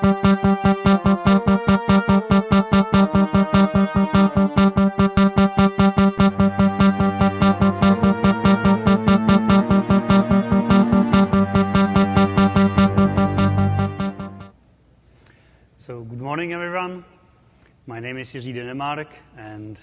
So good morning, everyone. My name is Jiři Denemark, and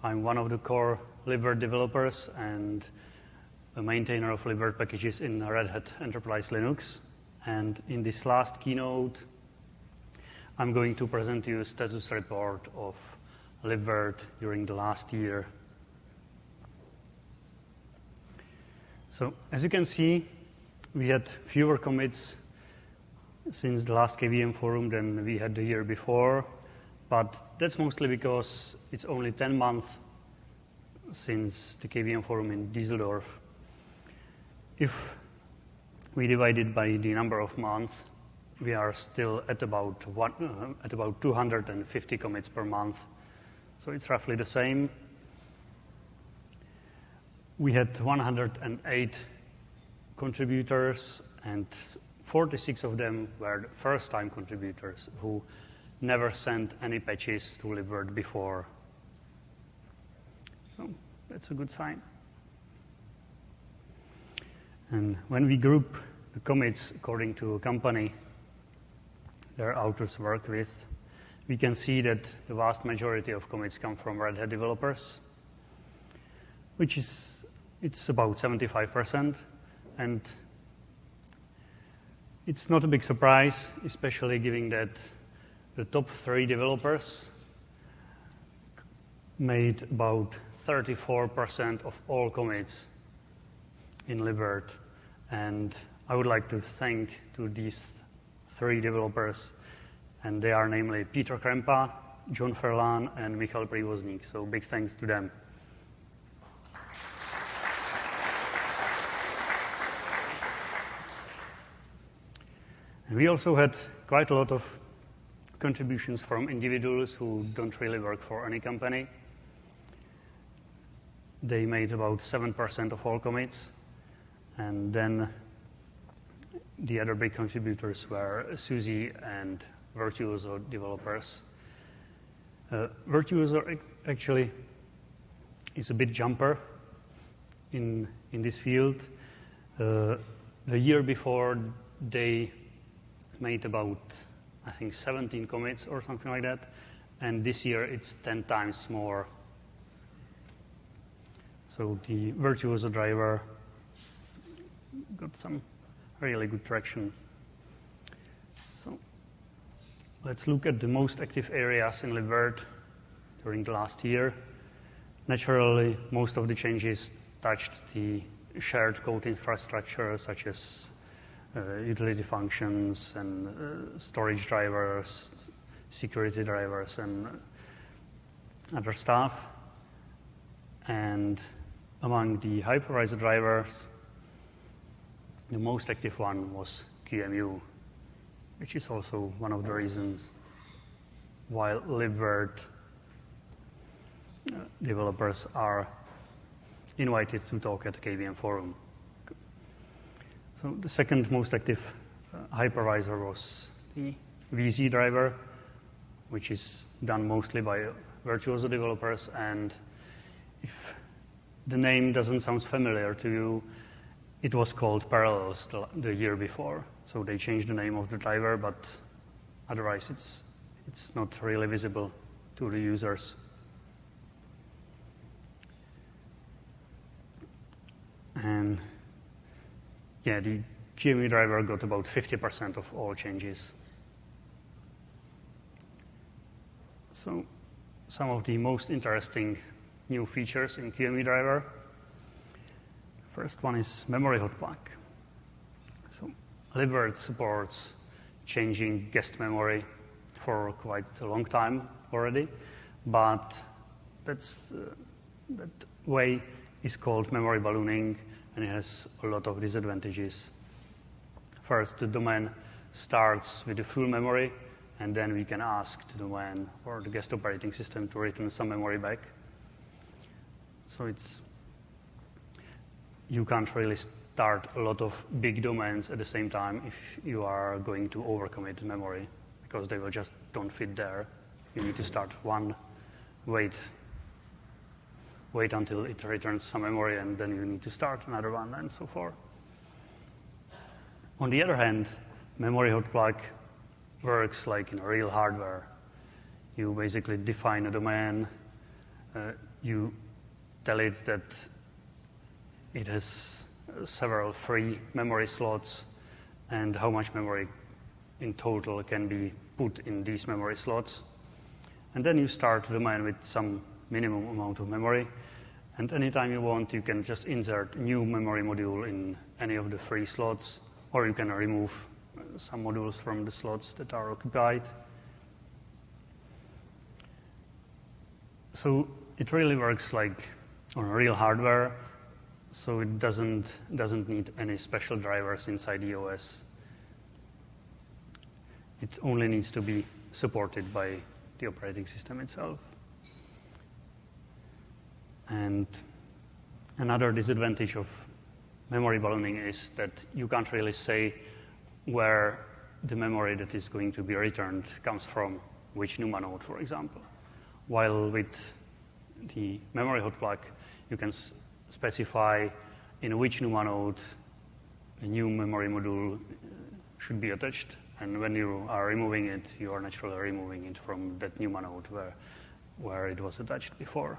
I'm one of the core Libvirt developers and a maintainer of Libvirt packages in Red Hat Enterprise Linux. And in this last keynote, I'm going to present you a status report of Libvirt during the last year. So as you can see, we had fewer commits since the last KVM forum than we had the year before, but that's mostly because it's only 10 months since the KVM forum in Düsseldorf. If we divide it by the number of months, we are still at about 250 commits per month, so it's roughly the same. We had 108 contributors, and 46 of them were first-time contributors who never sent any patches to Libvirt before. So that's a good sign. And when we group the commits according to a company their authors worked with, we can see that the vast majority of commits come from Red Hat developers, it's about 75%, and it's not a big surprise, especially given that the top 3 developers made about 34% of all commits in Libvirt. And I would like to thank to these 3 developers, and they are namely Peter Krempa, John Ferlan, and Michal Privozník. So big thanks to them. And we also had quite a lot of contributions from individuals who don't really work for any company. They made about 7% of all commits. And then the other big contributors were SUSE and Virtuoso developers. Virtuoso actually is a bit jumper in this field. The year before, they made about, I think, 17 commits or something like that. And this year, it's 10 times more. So the Virtuoso driver got some really good traction. So let's look at the most active areas in Libvirt during the last year. Naturally, most of the changes touched the shared code infrastructure, such as utility functions and storage drivers, security drivers, and other stuff. And among the hypervisor drivers, the most active one was QEMU, which is also one of the reasons why Libvirt developers are invited to talk at the KVM forum. So the second most active hypervisor was the VZ driver, which is done mostly by Virtuoso developers. And if the name doesn't sound familiar to you, it was called Parallels the year before. So they changed the name of the driver, but otherwise it's not really visible to the users. And yeah, the QEMU driver got about 50% of all changes. So some of the most interesting new features in QEMU driver. First one is memory hotplug. So Libvirt supports changing guest memory for quite a long time already, but that way is called memory ballooning, and it has a lot of disadvantages. First, the domain starts with the full memory, and then we can ask the domain or the guest operating system to return some memory back. So you can't really start a lot of big domains at the same time if you are going to overcommit memory, because they will just don't fit there. You need to start one, wait until it returns some memory, and then you need to start another one, and so forth. On the other hand, memory hotplug works like in real hardware. You basically define a domain, you tell it that it has several free memory slots and how much memory in total can be put in these memory slots. And then you start the domain with some minimum amount of memory. And anytime you want, you can just insert new memory module in any of the free slots, or you can remove some modules from the slots that are occupied. So it really works like on real hardware, so it doesn't need any special drivers inside the OS. It only needs to be supported by the operating system itself. And another disadvantage of memory ballooning is that you can't really say where the memory that is going to be returned comes from, which NUMA node, for example. While with the memory hotplug, you can specify in which NUMA node a new memory module should be attached. And when you are removing it, you are naturally removing it from that NUMA node where it was attached before.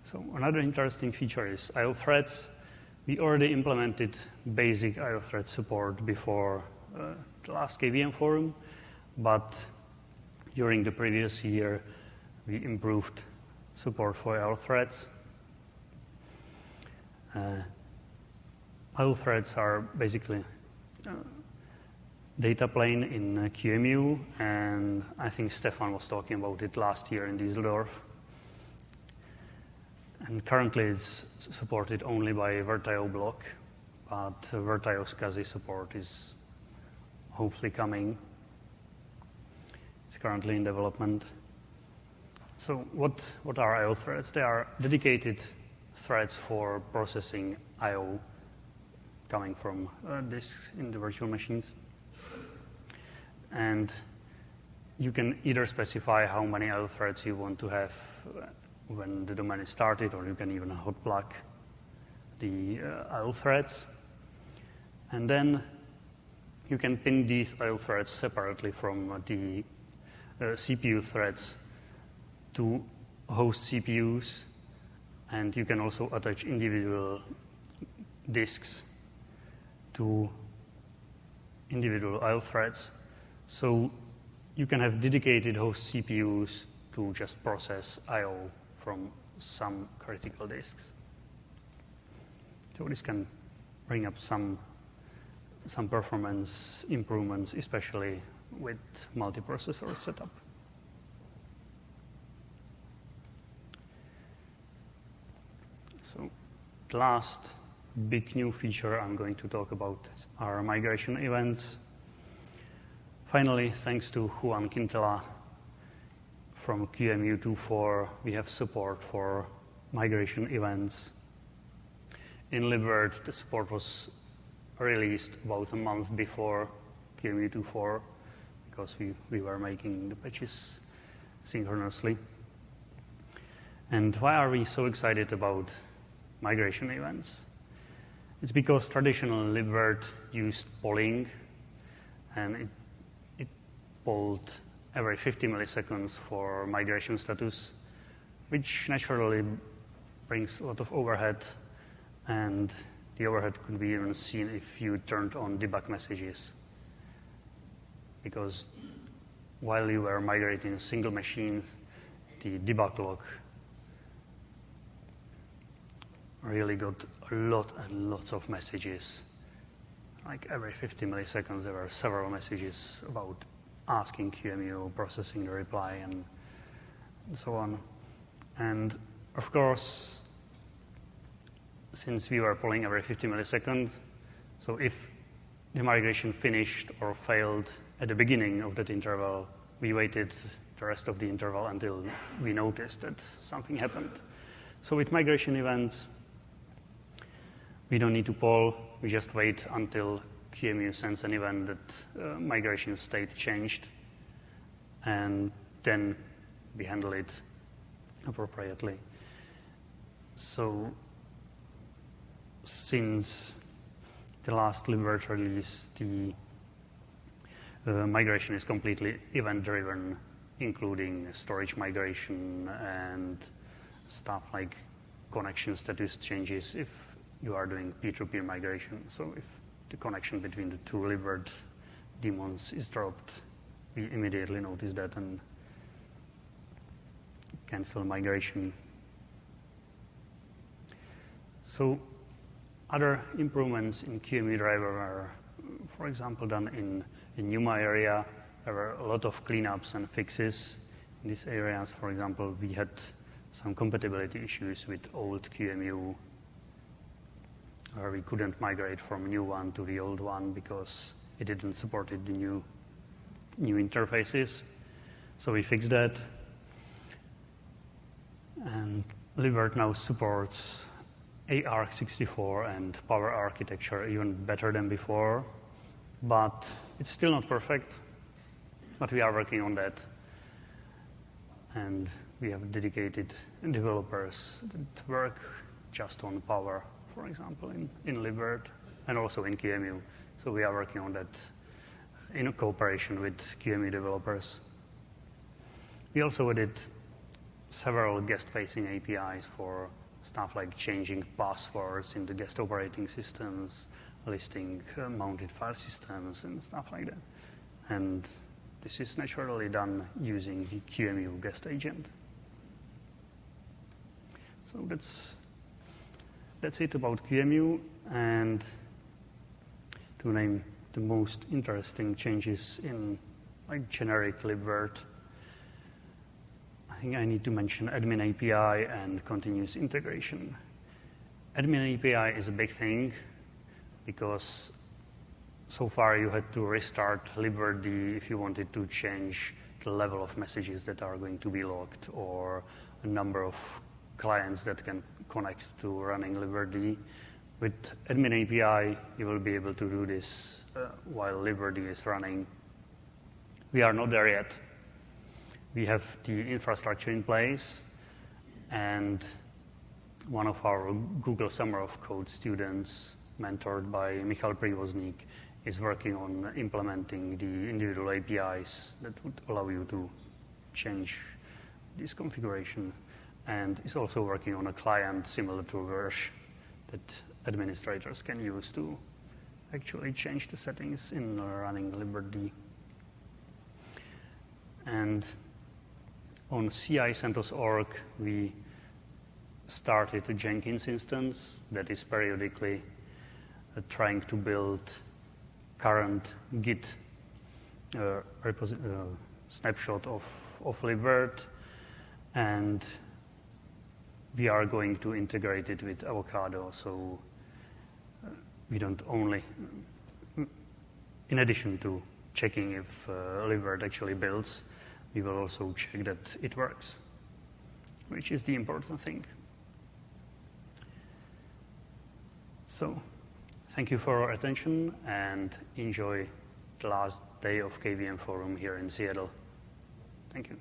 So another interesting feature is IO threads. We already implemented basic IO thread support before the last KVM forum, but during the previous year, we improved support for IO threads. IO threads are basically data plane in QEMU, and I think Stefan was talking about it last year in Düsseldorf. And currently it's supported only by VirtIO block, but VirtIO SCSI support is hopefully coming. It's currently in development. So what are IO threads? They are dedicated threads for processing IO coming from disks in the virtual machines. And you can either specify how many IO threads you want to have when the domain is started, or you can even hotplug the IO threads. And then you can pin these IO threads separately from the CPU threads to host CPUs, and you can also attach individual disks to individual IO threads. So you can have dedicated host CPUs to just process IO from some critical disks. So this can bring up some performance improvements, especially with multiprocessor setup. So the last big new feature I'm going to talk about are migration events. Finally, thanks to Juan Quintela from QEMU 2.4, we have support for migration events. In Libvirt, the support was released about a month before QEMU 2.4 because we were making the patches synchronously. And why are we so excited about migration events? It's because traditional Libvirt used polling, and it polled every 50 milliseconds for migration status, which naturally brings a lot of overhead, and the overhead could be even seen if you turned on debug messages. Because while you were migrating a single machine, the debug log really got a lot and lots of messages. Like every 50 milliseconds, there were several messages about asking QEMU, processing the reply, and so on. And of course, since we were polling every 50 milliseconds, so if the migration finished or failed at the beginning of that interval, we waited the rest of the interval until we noticed that something happened. So with migration events, we don't need to poll. We just wait until QEMU sends an event that migration state changed, and then we handle it appropriately. So since the last Libvirt release, the migration is completely event-driven, including storage migration and stuff like connection status changes if you are doing peer-to-peer migration. So if the connection between the two Libvirt daemons is dropped, we immediately notice that and cancel migration. So other improvements in QEMU driver are, for example, done in NUMA area. There were a lot of cleanups and fixes in these areas. For example, we had some compatibility issues with old QEMU, where we couldn't migrate from new one to the old one because it didn't support the new interfaces. So we fixed that. And Libvirt now supports ARC64 and Power architecture even better than before, but it's still not perfect, but we are working on that. And we have dedicated developers that work just on Power, for example, in Libvirt and also in QEMU. So we are working on that in cooperation with QEMU developers. We also added several guest-facing APIs for stuff like changing passwords in the guest operating systems, listing mounted file systems, and stuff like that. And this is naturally done using the QEMU guest agent. So that's it about QEMU. And to name the most interesting changes in like generic Libvirt, I think I need to mention admin API and continuous integration. Admin API is a big thing because so far you had to restart Libvirt if you wanted to change the level of messages that are going to be logged or a number of clients that can connect to running Libvirt. With admin API, you will be able to do this while Libvirt is running. We are not there yet. We have the infrastructure in place, and one of our Google Summer of Code students, mentored by Michal Privozník, is working on implementing the individual APIs that would allow you to change these configurations, and is also working on a client similar to Verge that administrators can use to actually change the settings in running Libvirt. And on CI CentOS.org, we started a Jenkins instance that is periodically trying to build current Git snapshot of Libvirt, and we are going to integrate it with Avocado, so we don't only, in addition to checking if Libvirt actually builds, we will also check that it works, which is the important thing. So, thank you for your attention and enjoy the last day of KVM Forum here in Seattle. Thank you.